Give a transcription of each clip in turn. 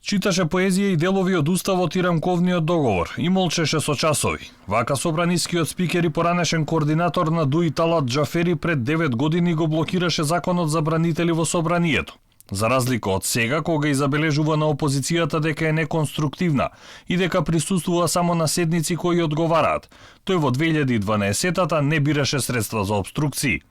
Читаше поезија и делови од уставот и рамковниот договор и молчеше со часови. Вака собранискиот спикер и поранешен координатор на ДУИ Талат Џафери пред 9 години го блокираше законот за бранители во собранието. За разлика од сега, кога и забележува на опозицијата дека е неконструктивна и дека присуствува само на седници кои одговараат, тој во 2012-та не бираше средства за обструкции.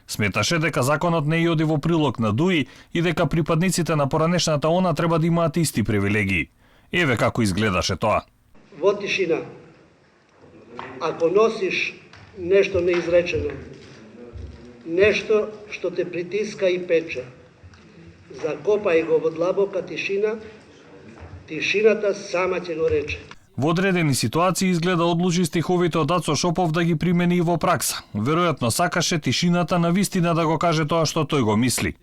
Сметаше дека законот не оди во прилог на ДУИ и дека припадниците на поранешната ОНА треба да имаат исти привилегии. Еве како изгледаше тоа. Во тишина, ако носиш нешто неизречено, нешто што те притиска и пече, закопај го во длабока тишина, тишината сама ќе го рече. Во одредени ситуации изгледа одлучи стиховите од Ацо Шопов да ги примени и во пракса. Веројатно сакаше тишината на вистина да го каже тоа што тој го мисли.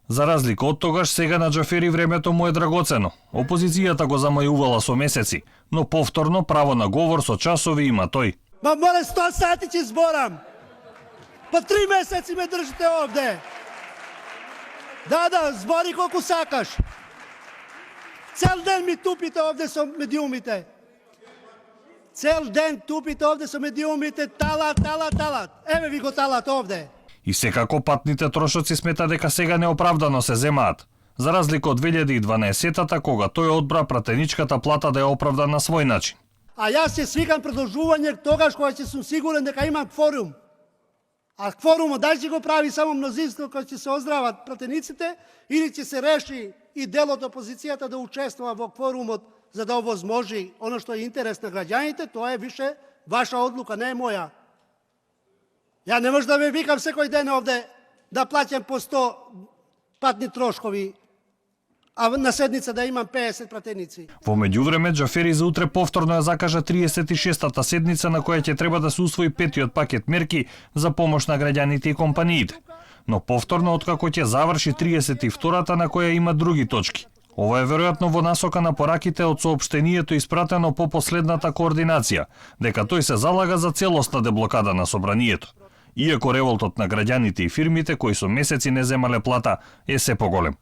За разлика од тогаш, сега на Џафери времето му е драгоцено. Опозицијата го замајувала со месеци, но повторно право на говор со часови има тој. Ма море 100 сати ќе зборам. Па 3 месеци ме држите овде. Да, збори колку сакаш. Цел ден ми тупите овде со медиумите. Цел ден тупите овде со медиумите, талат. Еве ви го талат овде. И секако патните трошоци смета дека сега неоправдано се земаат. За разлика од 2012-та, кога тој одбра пратеничката плата да ја оправда на свој начин. А јас ќе свикам продолжување тогаш кога ќе сум сигурен дека имам кворум. А кворумот дали ќе го прави само мнозинство кога ќе се оздрават пратениците или ќе се реши и дел од опозицијата да учествува во кворумот за да овозможи оно што е интерес на граѓаните, тоа е више ваша одлука, не е моја. Ја не можам да ме викам секој ден овде да плаќам по 100 патни трошкови, а на седница да имам 50 пратеници. Во меѓувреме, Џафери за утре повторно ја закажа 36-та седница на која ќе треба да се усвои петиот пакет мерки за помош на граѓаните и компаниите. Но повторно, откако ќе заврши 32-та на која има други точки. Ова е веројатно во насока на пораките од соопштението испратено по последната координација, дека тој се залага за целосна деблокада на собранието. Иако револтот на граѓаните и фирмите кои со месеци не земале плата е се поголем.